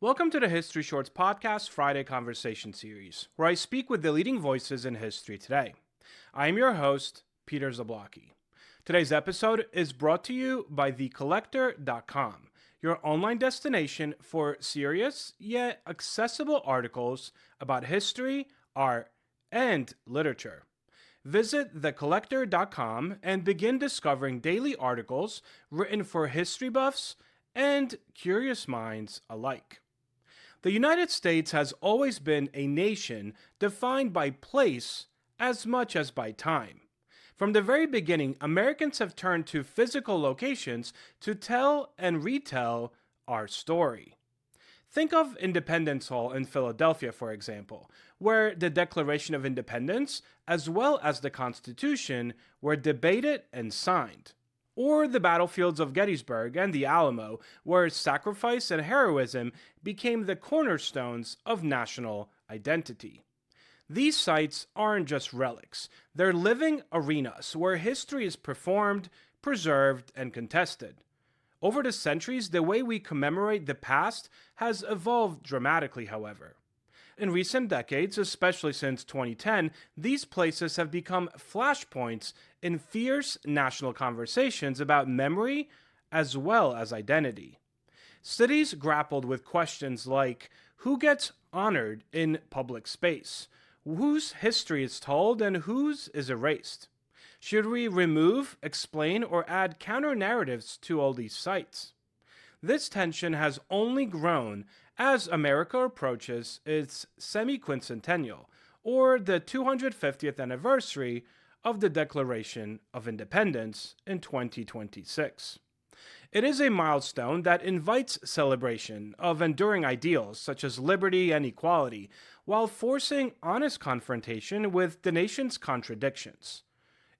Welcome to the History Shorts Podcast Friday Conversation Series, where I speak with the leading voices in history today. I am your host, Peter Zablocki. Today's episode is brought to you by thecollector.com, your online destination for serious yet accessible articles about history, art, and literature. Visit thecollector.com and begin discovering daily articles written for history buffs and curious minds alike. The United States has always been a nation defined by place as much as by time. From the very beginning, Americans have turned to physical locations to tell and retell our story. Think of Independence Hall in Philadelphia, for example, where the Declaration of Independence, as well as the Constitution, were debated and signed. Or the battlefields of Gettysburg and the Alamo, where sacrifice and heroism became the cornerstones of national identity. These sites aren't just relics, they're living arenas where history is performed, preserved, and contested. Over the centuries, the way we commemorate the past has evolved dramatically, however. In recent decades, especially since 2010, these places have become flashpoints in fierce national conversations about memory as well as identity. Cities grappled with questions like who gets honored in public space, whose history is told, and whose is erased. Should we remove, explain, or add counter-narratives to all these sites? This tension has only grown as America approaches its Semiquincentennial, or the 250th anniversary of the Declaration of Independence in 2026. It is a milestone that invites celebration of enduring ideals such as liberty and equality, while forcing honest confrontation with the nation's contradictions.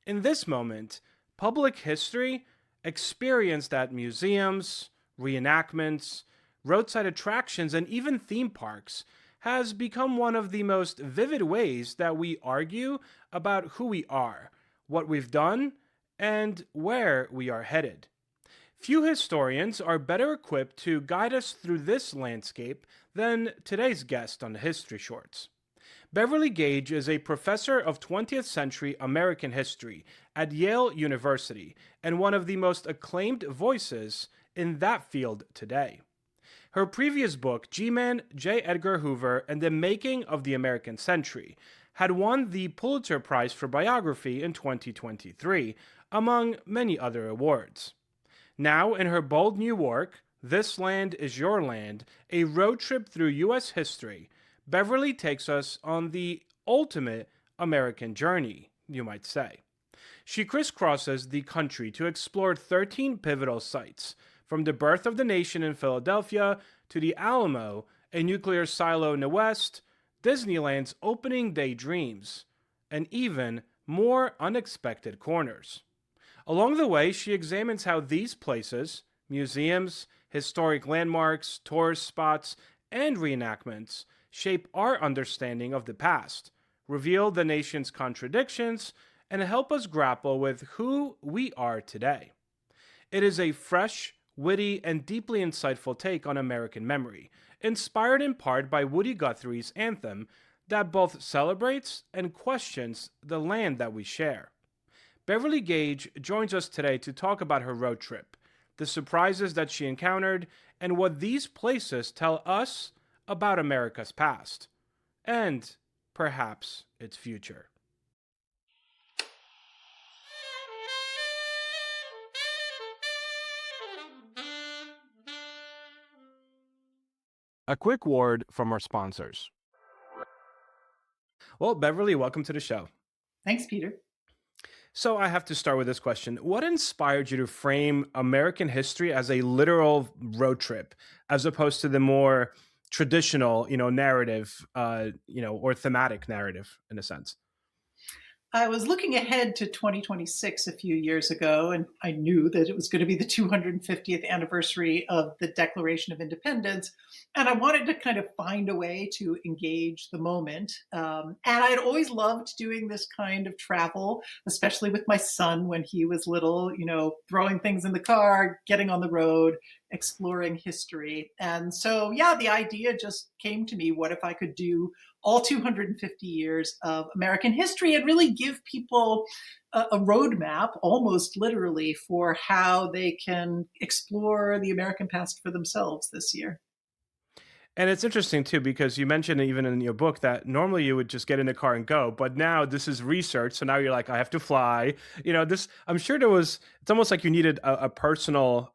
In this moment, public history, experienced at museums, reenactments, roadside attractions, and even theme parks, has become one of the most vivid ways that we argue about who we are, what we've done, and where we are headed. Few historians are better equipped to guide us through this landscape than today's guest on the History Shorts. Beverly Gage is a professor of 20th century American history at Yale University and one of the most acclaimed voices in that field today. Her previous book, G-Man, J. Edgar Hoover, and the Making of the American Century, had won the Pulitzer Prize for Biography in 2023, among many other awards. Now, in her bold new work, This Land is Your Land, a road trip through U.S. history, Beverly takes us on the ultimate American journey, you might say. She crisscrosses the country to explore 13 pivotal sites, from the birth of the nation in Philadelphia to the Alamo, a nuclear silo in the West, Disneyland's opening day dreams, and even more unexpected corners. Along the way, she examines how these places, museums, historic landmarks, tourist spots, and reenactments shape our understanding of the past, reveal the nation's contradictions, and help us grapple with who we are today. It is a fresh, witty, and deeply insightful take on American memory, inspired in part by Woody Guthrie's anthem that both celebrates and questions the land that we share. Beverly Gage joins us today to talk about her road trip, the surprises that she encountered, and what these places tell us about America's past, and perhaps its future. A quick word from our sponsors. Well, Beverly, welcome to the show. Thanks, Peter. So I have to start with this question. What inspired you to frame American history as a literal road trip, as opposed to the more traditional, narrative, or thematic narrative in a sense? I was looking ahead to 2026 a few years ago, and I knew that it was going to be the 250th anniversary of the Declaration of Independence. And I wanted to kind of find a way to engage the moment. And I'd always loved doing this kind of travel, especially with my son when he was little, throwing things in the car, getting on the road, exploring history. And so, yeah, the idea just came to me. What if I could do all 250 years of American history and really give people a roadmap, almost literally, for how they can explore the American past for themselves this year? And it's interesting too because you mentioned even in your book that normally you would just get in the car and go, but now this is research. So now you're like, I have to fly. This. I'm sure there was. It's almost like you needed a personal,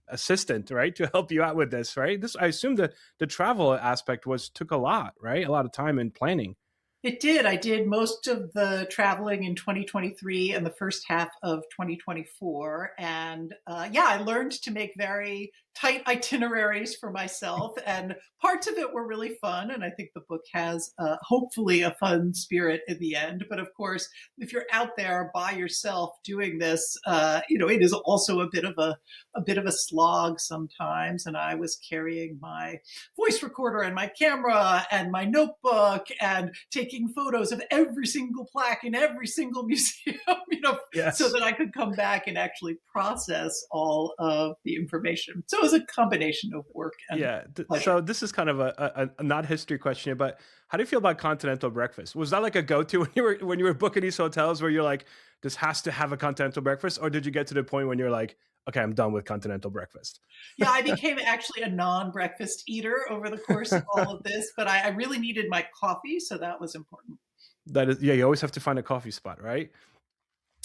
assistant, right, to help you out with this, right? This. I assume that the travel aspect was took a lot, right? A lot of time in planning. It did. I did most of the traveling in 2023 and the first half of 2024. And yeah, I learned to make very tight itineraries for myself. And parts of it were really fun. And I think the book has hopefully a fun spirit in the end. But of course, if you're out there by yourself doing this, it is also a bit of a slog sometimes. And I was carrying my voice recorder and my camera and my notebook and taking photos of every single plaque in every single museum, so Yes. that I could come back and actually process all of the information. So it was a combination of work and Yeah. pleasure. So this is kind of a not history question here, but how do you feel about continental breakfast? Was that like a go-to when you were booking these hotels where you're like, this has to have a continental breakfast, or did you get to the point when you're like, okay, I'm done with continental breakfast? Yeah, I became actually a non-breakfast eater over the course of all of this, but I really needed my coffee, so that was important. That is, yeah. You always have to find a coffee spot, right?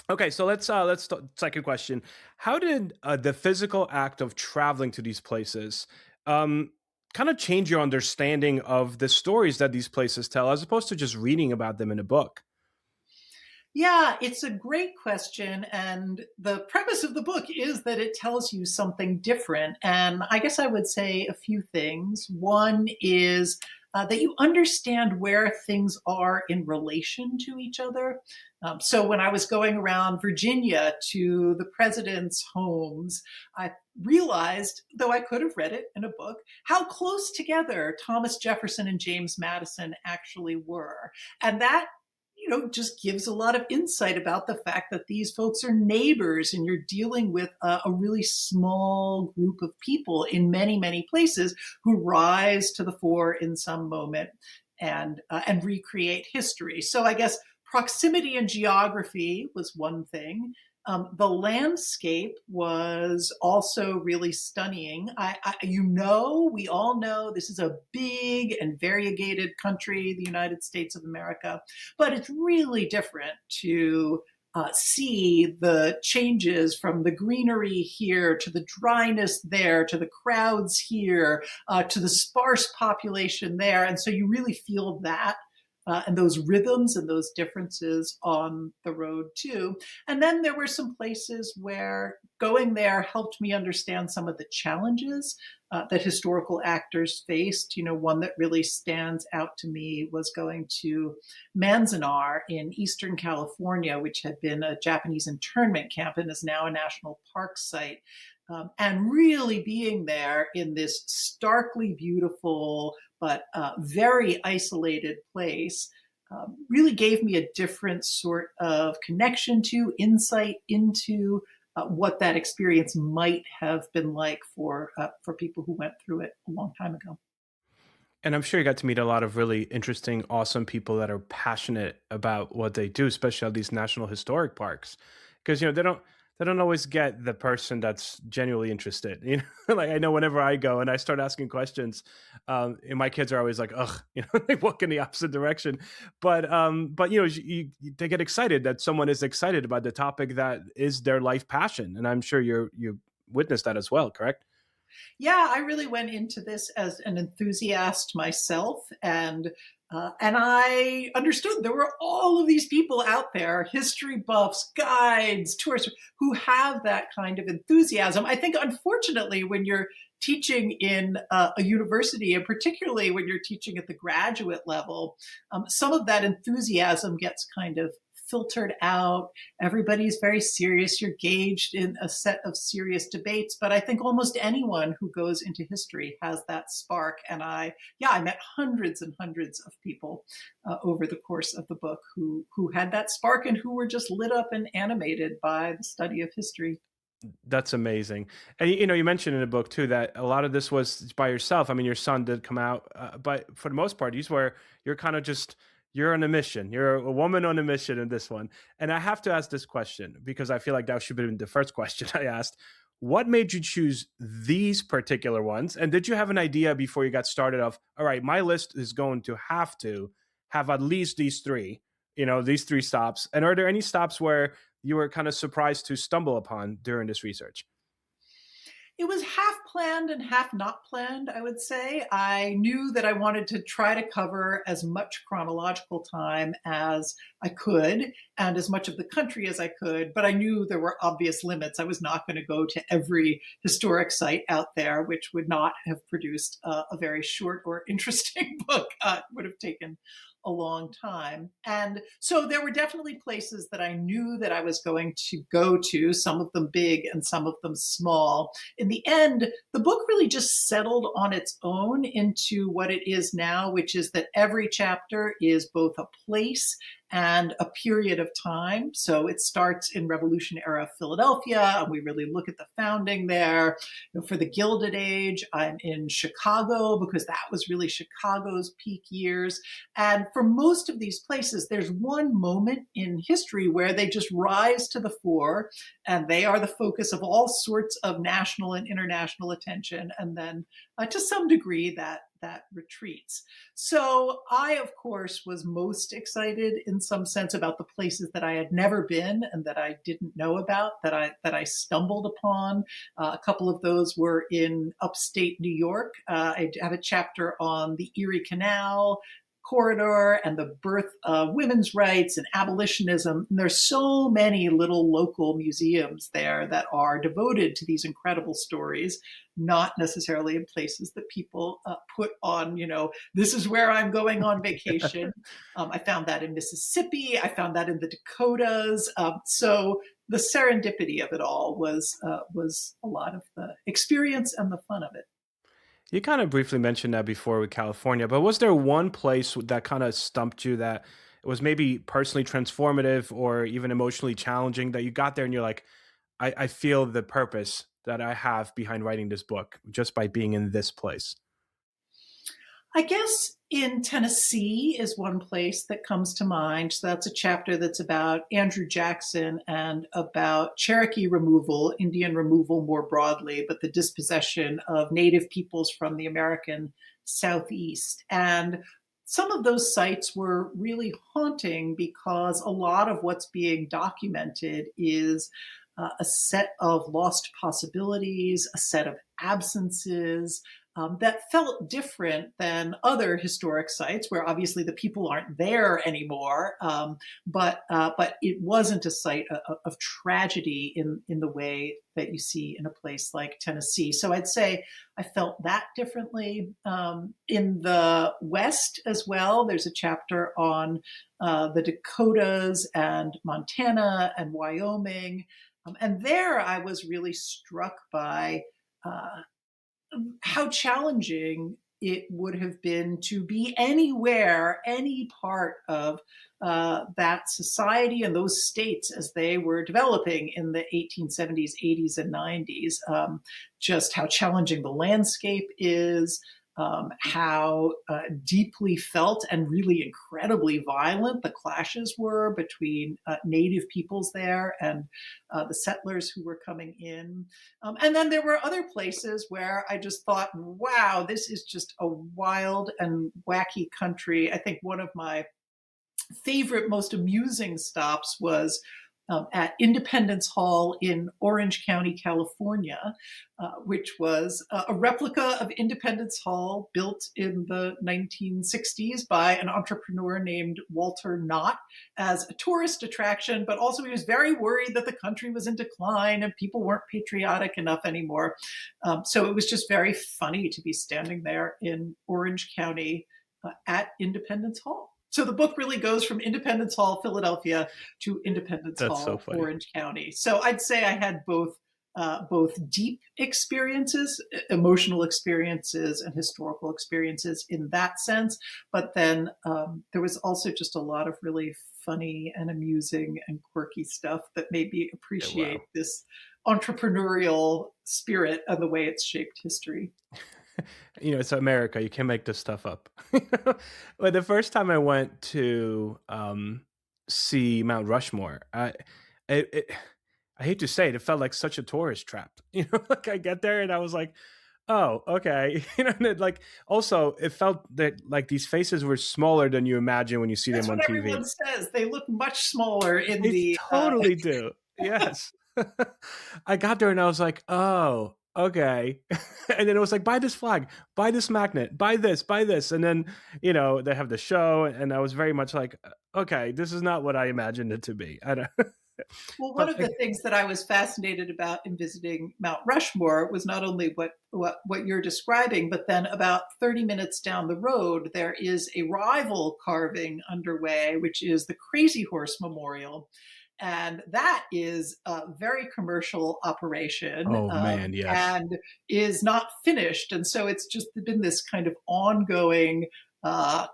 Okay, so let's second question. How did the physical act of traveling to these places um, kind of change your understanding of the stories that these places tell, as opposed to just reading about them in a book? Yeah, it's a great question. And the premise of the book is that it tells you something different. And I guess I would say a few things. One is that you understand where things are in relation to each other. So when I was going around Virginia to the president's homes, I realized, though I could have read it in a book, how close together Thomas Jefferson and James Madison actually were. And that just gives a lot of insight about the fact that these folks are neighbors and you're dealing with a really small group of people in many, many places who rise to the fore in some moment and recreate history. So I guess proximity and geography was one thing. The landscape was also really stunning. We all know this is a big and variegated country, the United States of America, but it's really different to see the changes from the greenery here to the dryness there to the crowds here to the sparse population there. And so you really feel that and those rhythms and those differences on the road too. And then there were some places where going there helped me understand some of the challenges that historical actors faced. One that really stands out to me was going to Manzanar in Eastern California, which had been a Japanese internment camp and is now a national park site. And really being there in this starkly beautiful but very isolated place really gave me a different sort of connection to, insight into what that experience might have been like for people who went through it a long time ago. And I'm sure you got to meet a lot of really interesting, awesome people that are passionate about what they do, especially at these national historic parks, because they don't always get the person that's genuinely interested. Like I know whenever I go and I start asking questions, and my kids are always like, "Ugh," they walk in the opposite direction. But they get excited that someone is excited about the topic that is their life passion, and I'm sure you witnessed that as well, correct? Yeah, I really went into this as an enthusiast myself, and I understood there were all of these people out there, history buffs, guides, tourists, who have that kind of enthusiasm. I think, unfortunately, when you're teaching in a university, and particularly when you're teaching at the graduate level, some of that enthusiasm gets kind of filtered out. Everybody's very serious. You're gauged in a set of serious debates. But I think almost anyone who goes into history has that spark. And I met hundreds and hundreds of people over the course of the book who had that spark and who were just lit up and animated by the study of history. That's amazing. And you mentioned in the book too that a lot of this was by yourself. I mean, your son did come out, but for the most part, you're kind of just you're on a mission. You're a woman on a mission in this one. And I have to ask this question because I feel like that should have been the first question I asked. What made you choose these particular ones? And did you have an idea before you got started of, all right, my list is going to have at least these three, these three stops? And are there any stops where you were kind of surprised to stumble upon during this research? It was half planned and half not planned, I would say. I knew that I wanted to try to cover as much chronological time as I could and as much of the country as I could, but I knew there were obvious limits. I was not going to go to every historic site out there, which would not have produced a very short or interesting book. It would have taken a long time. And so there were definitely places that I knew that I was going to go to, some of them big and some of them small. In the end, the book really just settled on its own into what it is now, which is that every chapter is both a place and a period of time. So it starts in Revolution era Philadelphia, and we really look at the founding there. For the Gilded Age, I'm in Chicago because that was really Chicago's peak years. And for most of these places, there's one moment in history where they just rise to the fore, and they are the focus of all sorts of national and international attention. And then to some degree, that retreats. So I, of course, was most excited in some sense about the places that I had never been and that I didn't know about, that I stumbled upon. A couple of those were in upstate New York. I have a chapter on the Erie Canal corridor and the birth of women's rights and abolitionism. And there's so many little local museums there that are devoted to these incredible stories, not necessarily in places that people put on, this is where I'm going on vacation. I found that in Mississippi. I found that in the Dakotas. So the serendipity of it all was a lot of the experience and the fun of it. You kind of briefly mentioned that before with California, but was there one place that kind of stumped you that it was maybe personally transformative or even emotionally challenging that you got there and you're like, I feel the purpose that I have behind writing this book just by being in this place? I guess in Tennessee is one place that comes to mind. So that's a chapter that's about Andrew Jackson and about Cherokee removal, Indian removal more broadly, but the dispossession of Native peoples from the American Southeast. And some of those sites were really haunting because a lot of what's being documented is a set of lost possibilities, a set of absences, that felt different than other historic sites where obviously the people aren't there anymore. But it wasn't a site of tragedy in the way that you see in a place like Tennessee. So I'd say I felt that differently. In the West as well, there's a chapter on the Dakotas and Montana and Wyoming. And there I was really struck by uh, how challenging it would have been to be anywhere, any part of that society and those states as they were developing in the 1870s, 80s, and 90s. Just how challenging the landscape is, how deeply felt and really incredibly violent the clashes were between native peoples there and the settlers who were coming in. And then there were other places where I just thought, wow, this is just a wild and wacky country. I think one of my favorite, most amusing stops was at Independence Hall in Orange County, California, which was a replica of Independence Hall built in the 1960s by an entrepreneur named Walter Knott as a tourist attraction. But also, he was very worried that the country was in decline and people weren't patriotic enough anymore. So it was just very funny to be standing there in Orange County at Independence Hall. So the book really goes from Independence Hall, Philadelphia, to Independence That's so Hall, funny. Orange County. So I'd say I had both deep experiences, emotional experiences, and historical experiences in that sense. But then there was also just a lot of really funny and amusing and quirky stuff that made me Yeah, wow. appreciate this entrepreneurial spirit and the way it's shaped history. It's America. You can't make this stuff up. But the first time I went to see Mount Rushmore, it, it, I hate to say it, it felt like such a tourist trap. Like I get there and I was like, oh, okay. And like also it felt that like these faces were smaller than you imagine when you see That's them what on everyone TV. says. They look much smaller in They the. totally do. Yes. I got there and I was like, oh, okay. And then it was like, buy this flag, buy this magnet, buy this. And then, they have the show. And I was very much like, okay, this is not what I imagined it to be. I don't, Well, one but of the things that I was fascinated about in visiting Mount Rushmore was not only what you're describing, but then about 30 minutes down the road, there is a rival carving underway, which is the Crazy Horse Memorial. And that is a very commercial operation, oh man, yes. and is not finished. And so it's just been this kind of ongoing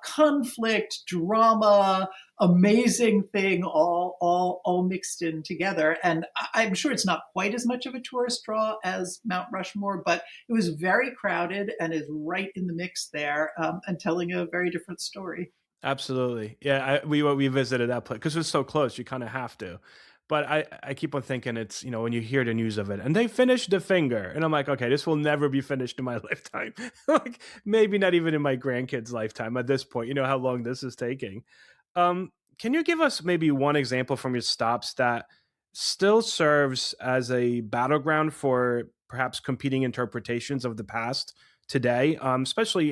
conflict, drama, amazing thing, all mixed in together. And I'm sure it's not quite as much of a tourist draw as Mount Rushmore, but it was very crowded and is right in the mix there, and telling a very different story. Absolutely. Yeah, we visited that place because it's so close. You kind of have to. But I keep on thinking it's when you hear the news of it and they finished the finger and I'm like, okay, this will never be finished in my lifetime. Like maybe not even in my grandkids' lifetime at this point. You know how long this is taking. Can you give us maybe one example from your stops that still serves as a battleground for perhaps competing interpretations of the past today? Especially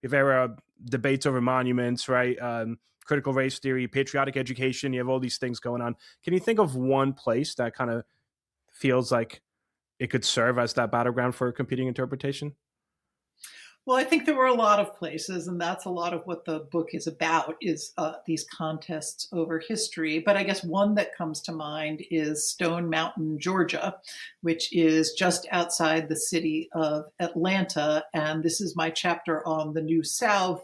if era debates over monuments, right? Critical race theory, patriotic education. You have all these things going on. Can you think of one place that kind of feels like it could serve as that battleground for competing interpretation? Well, I think there were a lot of places, and that's a lot of what the book is about, is these contests over history. But I guess one that comes to mind is Stone Mountain, Georgia, which is just outside the city of Atlanta. And this is my chapter on the New South,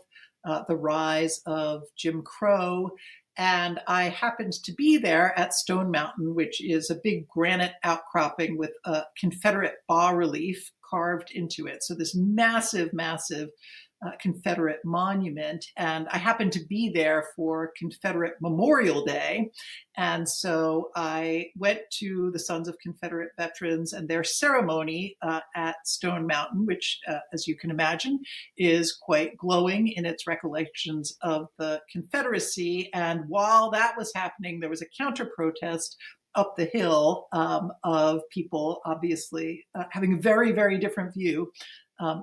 the rise of Jim Crow. And I happened to be there at Stone Mountain, which is a big granite outcropping with a Confederate bas relief carved into it. So this massive, massive Confederate monument. And I happened to be there for Confederate Memorial Day. And so I went to the Sons of Confederate Veterans and their ceremony at Stone Mountain, which, as you can imagine, is quite glowing in its recollections of the Confederacy. And while that was happening, there was a counter protest up the hill, of people obviously having a very, very different view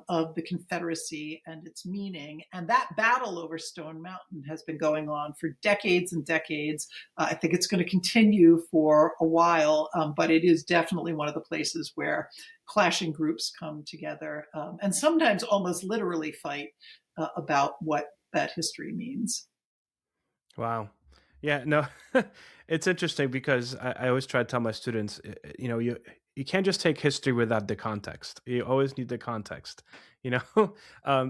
of the Confederacy and its meaning. And that battle over Stone Mountain has been going on for decades and decades. I think it's going to continue for a while, but it is definitely one of the places where clashing groups come together, and sometimes almost literally fight about what that history means. Wow. Yeah, no, it's interesting because I always try to tell my students, you can't just take history without the context. You always need the context. You know,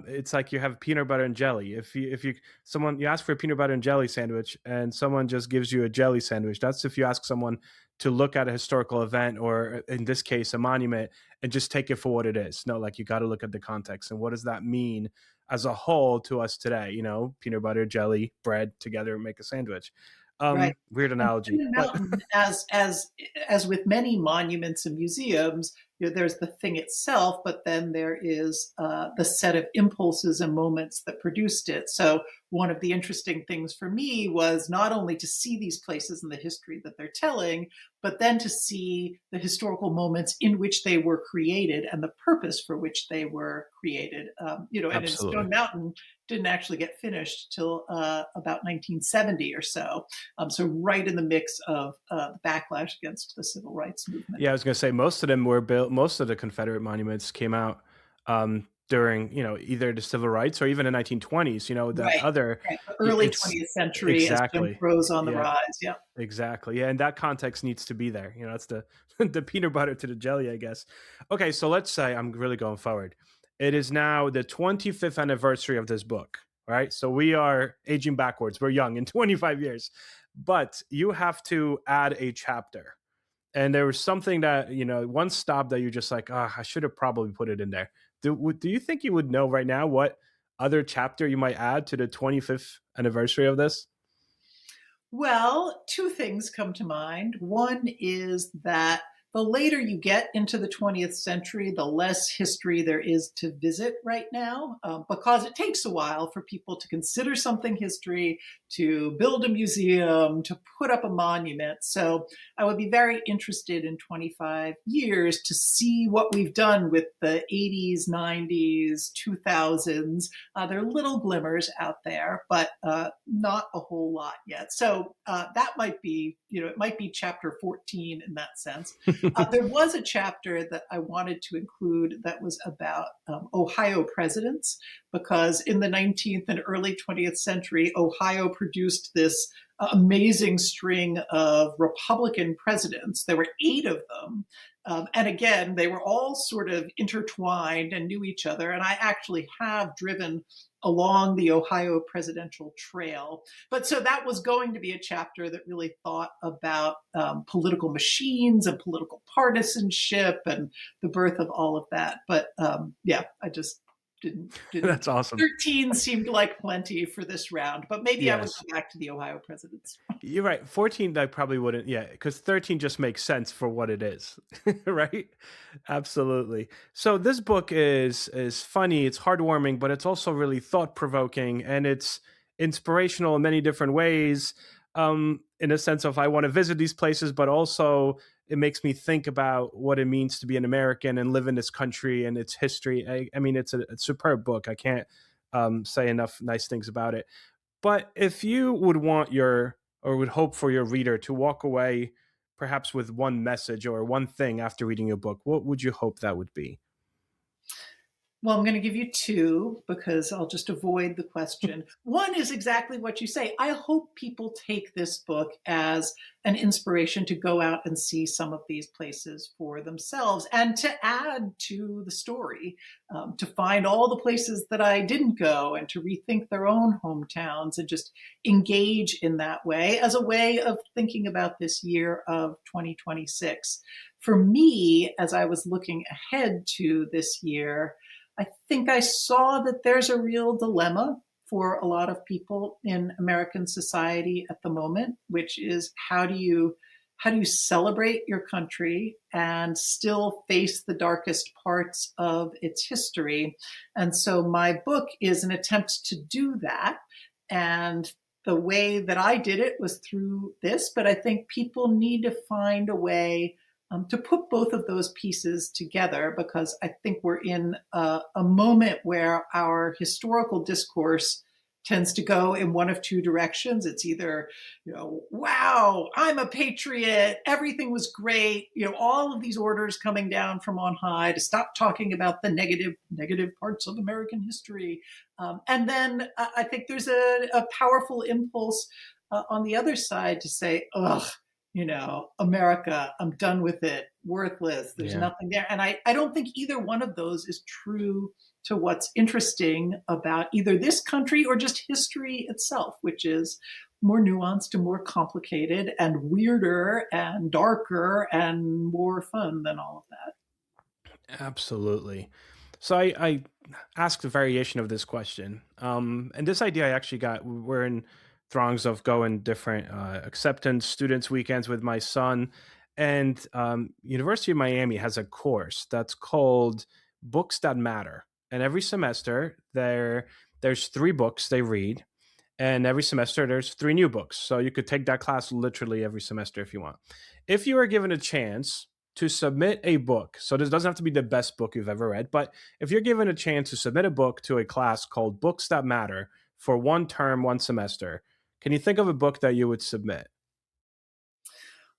it's like you have peanut butter and jelly. If you someone you ask for a peanut butter and jelly sandwich, and someone just gives you a jelly sandwich. That's if you ask someone to look at a historical event, or in this case, a monument, and just take it for what it is. No, like you got to look at the context and what does that mean as a whole to us today. Peanut butter, jelly, bread together make a sandwich. Right. Weird And analogy, Stone but Mountain, as with many monuments and museums, there's the thing itself, but then there is the set of impulses and moments that produced it. So one of the interesting things for me was not only to see these places and the history that they're telling, but then to see the historical moments in which they were created and the purpose for which they were created. And in absolutely. Stone Mountain didn't actually get finished till about 1970 or so. So right in the mix of the backlash against the civil rights movement. Yeah, I was going to say most of them were built. Most of the Confederate monuments came out during either the civil rights or even the 1920s. That Right. other, Right. The early it's 20th century as Jim exactly. Crow's on the Yeah, rise. Yeah. exactly. Yeah, and that context needs to be there. That's the the peanut butter to the jelly, I guess. Okay, so let's say I'm really going forward. It is now the 25th anniversary of this book, right? So we are aging backwards. We're young in 25 years, but you have to add a chapter. and there was something that, one stop that you're just like, ah, I should have probably put it in there. Do you think you would know right now what other chapter you might add to the 25th anniversary of this? Well, two things come to mind. One is that the later you get into the 20th century, the less history there is to visit right now, because it takes a while for people to consider something history, to build a museum, to put up a monument. So I would be very interested in 25 years to see what we've done with the 80s, 90s, 2000s. There are little glimmers out there, but not a whole lot yet. So that might be, it might be chapter 14 in that sense. There was a chapter that I wanted to include that was about Ohio presidents, because in the 19th and early 20th century, Ohio produced this amazing string of Republican presidents. There were 8 of them. And again, they were all sort of intertwined and knew each other. And I actually have driven along the Ohio presidential trail. But so that was going to be a chapter that really thought about political machines and political partisanship and the birth of all of that. But yeah, I just didn't. That's awesome. 13 seemed like plenty for this round, but maybe I would Yes. go back to the Ohio presidents. You're right. 14, I probably wouldn't. Yeah, because 13 just makes sense for what it is, right? Absolutely. So this book is funny. It's heartwarming, but it's also really thought provoking, and it's inspirational in many different ways. In a sense of I want to visit these places, but also it makes me think about what it means to be an American and live in this country and its history. I mean, it's a superb book. I can't say enough nice things about it. But if you would want your or would hope for your reader to walk away perhaps with one message or one thing after reading your book, what would you hope that would be? Well, I'm going to give you 2 because I'll just avoid the question. One is exactly what you say. I hope people take this book as an inspiration to go out and see some of these places for themselves and to add to the story, to find all the places that I didn't go and to rethink their own hometowns and just engage in that way as a way of thinking about this year of 2026. For me, as I was looking ahead to this year, I think I saw that there's a real dilemma for a lot of people in American society at the moment, which is how do you celebrate your country and still face the darkest parts of its history? And so my book is an attempt to do that. And the way that I did it was through this, but I think people need to find a way to put both of those pieces together, because I think we're in a moment where our historical discourse tends to go in one of 2 directions. It's either, wow, I'm a patriot, everything was great, all of these orders coming down from on high to stop talking about the negative parts of American history. And then I think there's a powerful impulse on the other side to say, ugh, America, I'm done with it, worthless, there's Yeah. nothing there. And I don't think either one of those is true to what's interesting about either this country or just history itself, which is more nuanced and more complicated and weirder and darker and more fun than all of that. Absolutely. So I asked a variation of this question. And this idea I actually got, we're in throngs of going different acceptance students weekends with my son. And University of Miami has a course that's called Books That Matter. And every semester there's 3 books they read. And every semester there's 3 new books. So you could take that class literally every semester if you want. If you are given a chance to submit a book, so this doesn't have to be the best book you've ever read, but if you're given a chance to submit a book to a class called Books That Matter for 1 term, 1 semester, can you think of a book that you would submit?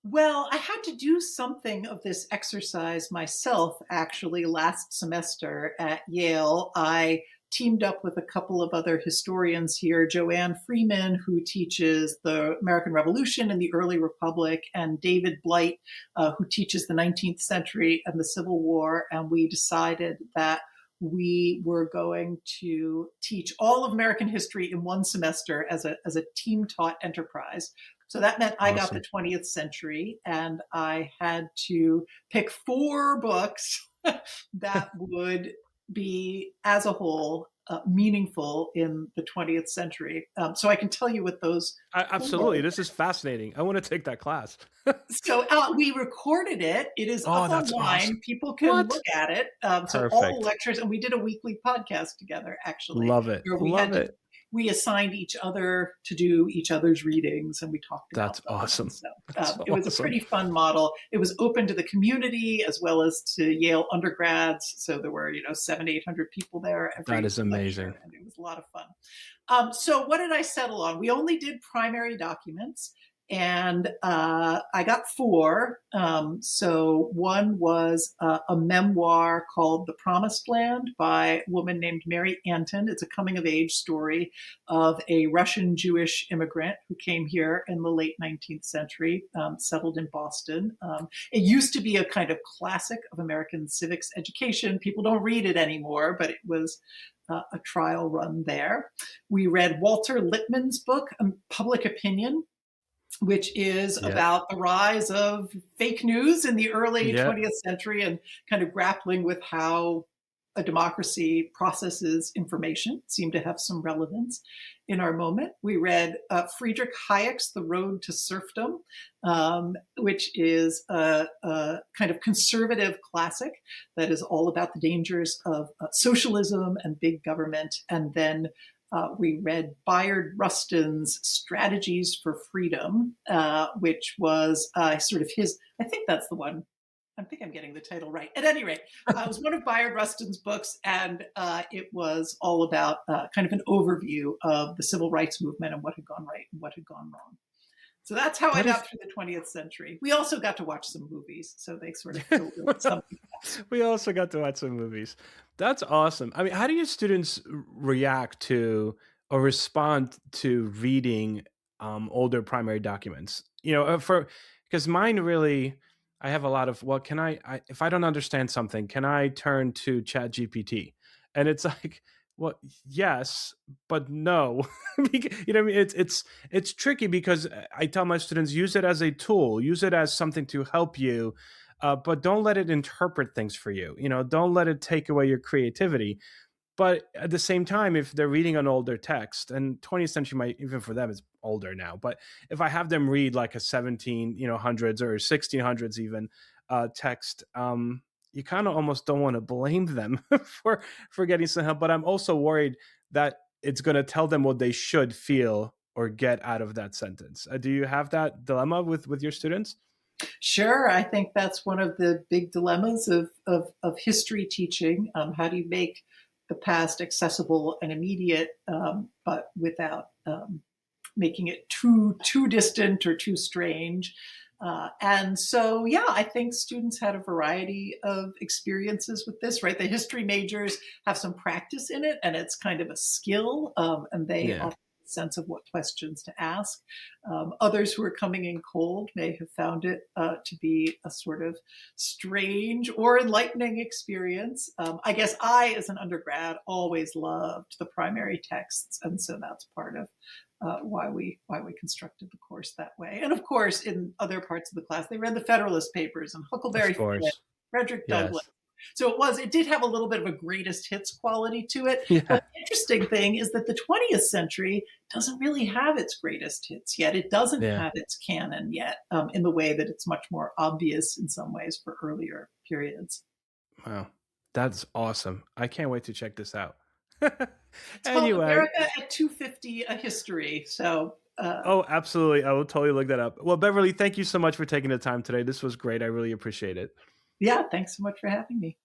Well, I had to do something of this exercise myself, actually, last semester at Yale. I teamed up with a couple of other historians here, Joanne Freeman, who teaches the American Revolution and the early Republic, and David Blight, who teaches the 19th century and the Civil War. And we decided that we were going to teach all of American history in 1 semester as a team taught enterprise. So that meant I got the Awesome. 20th century, and I had to pick 4 books that would be, as a whole, meaningful in the 20th century. So I can tell you what those Absolutely. four. This is fascinating. I want to take that class. So we recorded it. It is Oh, up that's awesome. online. People can What? look at it. So all the Perfect. lectures, and we did a weekly podcast together, actually, Love it. where Love it. we assigned each other to do each other's readings, and we talked about That's them. And awesome. so That's it was a awesome. pretty fun model. It was open to the community as well as to Yale undergrads. So there were, 700 to 800 people there That every is lecture, amazing. and it was a lot of fun. So what did I settle on? We only did primary documents, and I got 4. So one was a memoir called The Promised Land by a woman named Mary Anton. It's a coming of age story of a Russian Jewish immigrant who came here in the late 19th century, settled in Boston. It used to be a kind of classic of American civics education. People don't read it anymore, but it was a trial run there. We read Walter Lippmann's book, Public Opinion, which is Yeah. about the rise of fake news in the early Yeah. 20th century and kind of grappling with how a democracy processes information. Seemed to have some relevance in our moment. We read Friedrich Hayek's The Road to Serfdom, which is a kind of conservative classic that is all about the dangers of socialism and big government. And then we read Bayard Rustin's Strategies for Freedom, which was sort of his, I think that's the one. I think I'm getting the title right. At any rate, it was one of Bayard Rustin's books, and it was all about kind of an overview of the civil rights movement and what had gone right and what had gone wrong. So that's how I That is got through the 20th century. We also got to watch some movies, so they sort of filled in something else. We also got to watch some movies. That's awesome. I mean, how do your students react to or respond to reading older primary documents? For because mine really, I have a lot of. Well, if I don't understand something, can I turn to Chat GPT? And it's like, well, yes, but no. You know what I mean? It's tricky because I tell my students use it as a tool, use it as something to help you, but don't let it interpret things for you. Don't let it take away your creativity. But at the same time, if they're reading an older text, and 20th century might even for them is older now, but if I have them read like a 1700s or 1600s even text, you kind of almost don't want to blame them for getting some help. But I'm also worried that it's going to tell them what they should feel or get out of that sentence. Do you have that dilemma with your students? Sure, I think that's one of the big dilemmas of history teaching. How do you make the past accessible and immediate, but without making it too distant or too strange? And so, yeah, I think students had a variety of experiences with this, right? The history majors have some practice in it, and it's kind of a skill, and they Yeah. often have a sense of what questions to ask. Others who are coming in cold may have found it to be a sort of strange or enlightening experience. I guess I, as an undergrad, always loved the primary texts, and so that's part of why we constructed the course that way. And of course, in other parts of the class, they read the Federalist Papers and Of Huckleberry Finn, course. Frederick Douglass. Yes. So it did have a little bit of a greatest hits quality to it. Yeah. But the interesting thing is that the 20th century doesn't really have its greatest hits yet. It doesn't Yeah. have its canon yet, in the way that it's much more obvious in some ways for earlier periods. Wow. That's awesome. I can't wait to check this out. It's called Anyway. America at 250, a history. So Oh, absolutely. I will totally look that up. Well, Beverly, thank you so much for taking the time today. This was great. I really appreciate it. yeah, thanks so much for having me.